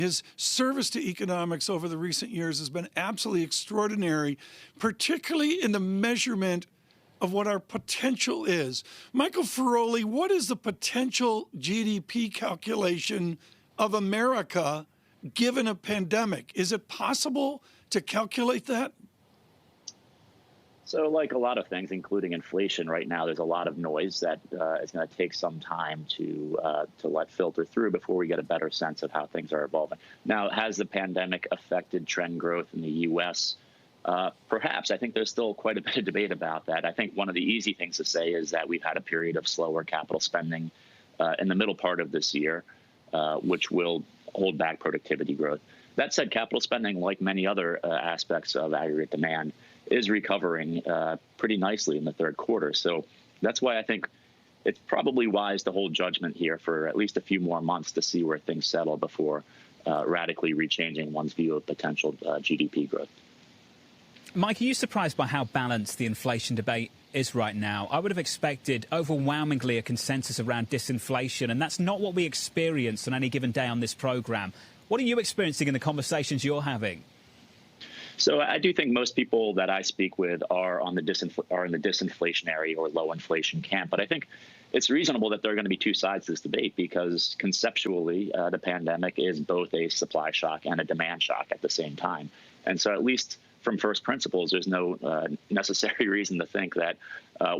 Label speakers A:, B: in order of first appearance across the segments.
A: His service to economics over the recent years has been absolutely extraordinary, particularly in the measurement of what our potential is. Michael Feroli, what is the potential GDP calculation of America given a pandemic? Is it possible to calculate that?
B: So like a lot of things, including inflation right now, there's a lot of noise that is going to take some time to let filter through before we get a better sense of how things are evolving. Now, has the pandemic affected trend growth in the U.S.? Perhaps. I think there's still quite a bit of debate about that. I think one of the easy things to say is that we've had a period of slower capital spending in the middle part of this year, which will hold back productivity growth. That said, capital spending, like many other aspects of aggregate demand, is recovering pretty nicely in the third quarter. So that's why I think it's probably wise to hold judgment here for at least a few more months to see where things settle before radically rechanging one's view of potential GDP growth.
C: Mike, are you surprised by how balanced the inflation debate is right now? I would have expected overwhelmingly a consensus around disinflation, and that's not what we experience on any given day on this program. What are you experiencing in the conversations you're having?
B: So I do think most people that I speak with are in the disinflationary or low inflation camp. But I think it's reasonable that there are going to be two sides to this debate because conceptually, the pandemic is both a supply shock and a demand shock at the same time. And so at least from first principles, there's no necessary reason to think that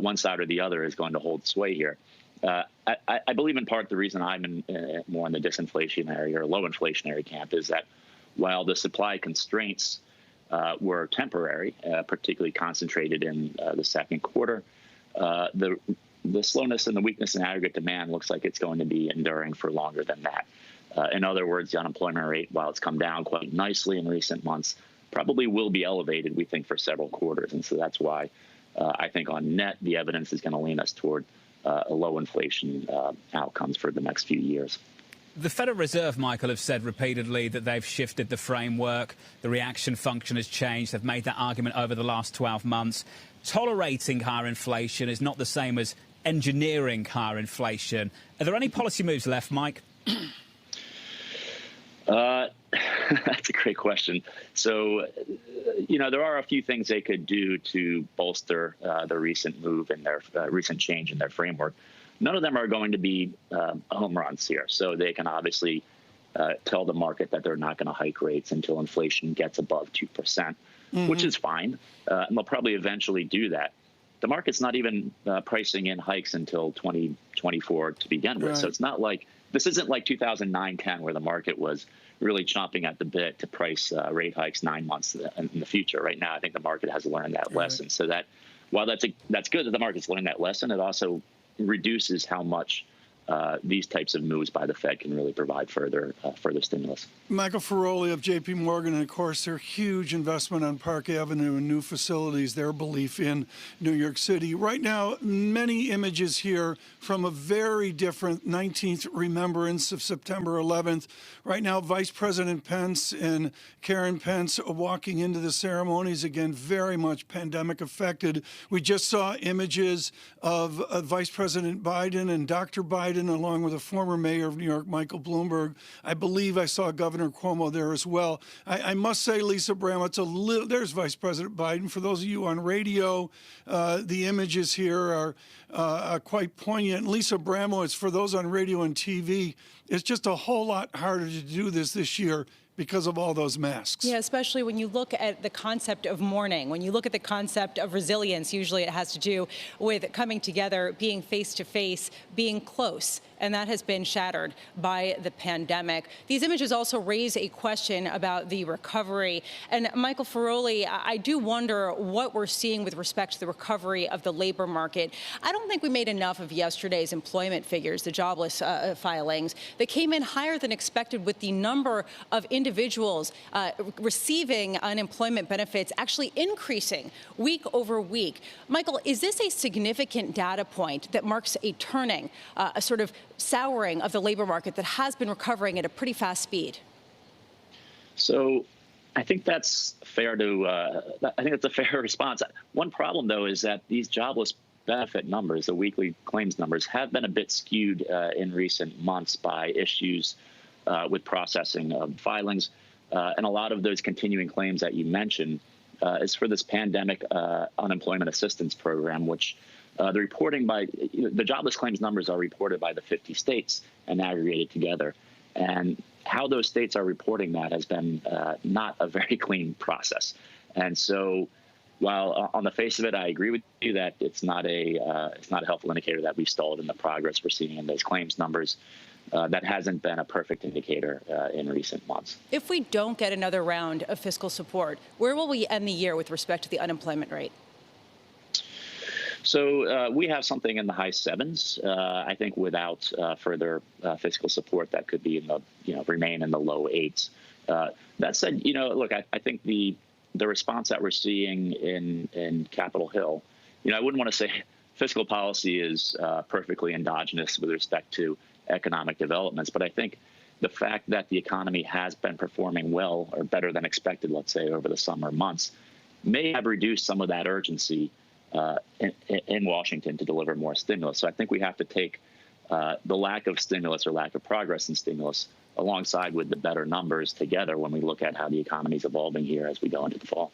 B: one side or the other is going to hold sway here. I believe in part the reason I'm more in the disinflationary or low inflationary camp is that while the supply constraints were temporary, particularly concentrated in the second quarter, the slowness and the weakness in aggregate demand looks like it's going to be enduring for longer than that. In other words, the unemployment rate, while it's come down quite nicely in recent months, probably will be elevated, we think, for several quarters. And so that's why I think on net, the evidence is going to lean us toward a low inflation outcomes for the next few years.
C: The Federal Reserve, Michael, have said repeatedly that they've shifted the framework. The reaction function has changed. They've made that argument over the last 12 months. Tolerating higher inflation is not the same as engineering higher inflation. Are there any policy moves left, Mike?
B: That's a great question. So, there are a few things they could do to bolster the recent move in their recent change in their framework. None of them are going to be home runs here. So they can obviously tell the market that they're not going to hike rates until inflation gets above 2%, which is fine. And they'll probably eventually do that. The market's not even pricing in hikes until 2024 to begin with. Right. So it's not like this isn't like 2009-10 where the market was really chomping at the bit to price rate hikes 9 months in the future. Right now, I think the market has learned that lesson. So that while that's good that the market's learned that lesson, it also reduces how much these types of moves by the Fed can really provide further stimulus.
A: Michael Feroli of JPMorgan, and of course, their huge investment on Park Avenue and new facilities, their belief in New York City. Right now, many images here from a very different 19th remembrance of September 11th. Right now, Vice President Pence and Karen Pence are walking into the ceremonies, again, very much pandemic affected. We just saw images of Vice President Biden and Dr. Biden, along with a former mayor of New York, Michael Bloomberg. I believe I saw Governor Cuomo there as well. I must say, Lisa Bramlett, it's a little. There's Vice President Biden. For those of you on radio, the images here are quite poignant. Lisa Bramlett, for those on radio and TV, it's just a whole lot harder to do this year because of all those masks.
D: Yeah, especially when you look at the concept of mourning, when you look at the concept of resilience, usually it has to do with coming together, being face-to-face, being close. And that has been shattered by the pandemic. These images also raise a question about the recovery. And Michael Feroli, I do wonder what we're seeing with respect to the recovery of the labor market. I don't think we made enough of yesterday's employment figures, the jobless filings, that came in higher than expected, with the number of individuals receiving unemployment benefits actually increasing week over week. Michael, is this a significant data point that marks a turning, a sort of souring of the labor market that has been recovering at a pretty fast speed?
B: So I think that's fair I think that's a fair response. One problem, though, is that these jobless benefit numbers, the weekly claims numbers, have been a bit skewed in recent months by issues with processing of filings. And a lot of those continuing claims that you mentioned is for this pandemic unemployment assistance program, which the reporting by the jobless claims numbers are reported by the 50 states and aggregated together. And how those states are reporting that has been not a very clean process. And so while on the face of it, I agree with you that it's not a helpful indicator that we've stalled in the progress we're seeing in those claims numbers. That hasn't been a perfect indicator in recent months.
D: If we don't get another round of fiscal support, where will we end the year with respect to the unemployment rate?
B: So we have something in the high sevens. I think without further fiscal support, that could be in the remain in the low eights. That said, look, I think the response that we're seeing in Capitol Hill, I wouldn't want to say fiscal policy is perfectly endogenous with respect to economic developments, but I think the fact that the economy has been performing well or better than expected, let's say, over the summer months, may have reduced some of that urgency in Washington to deliver more stimulus. So I think we have to take the lack of stimulus or lack of progress in stimulus alongside with the better numbers together when we look at how the economy is evolving here as we go into the fall.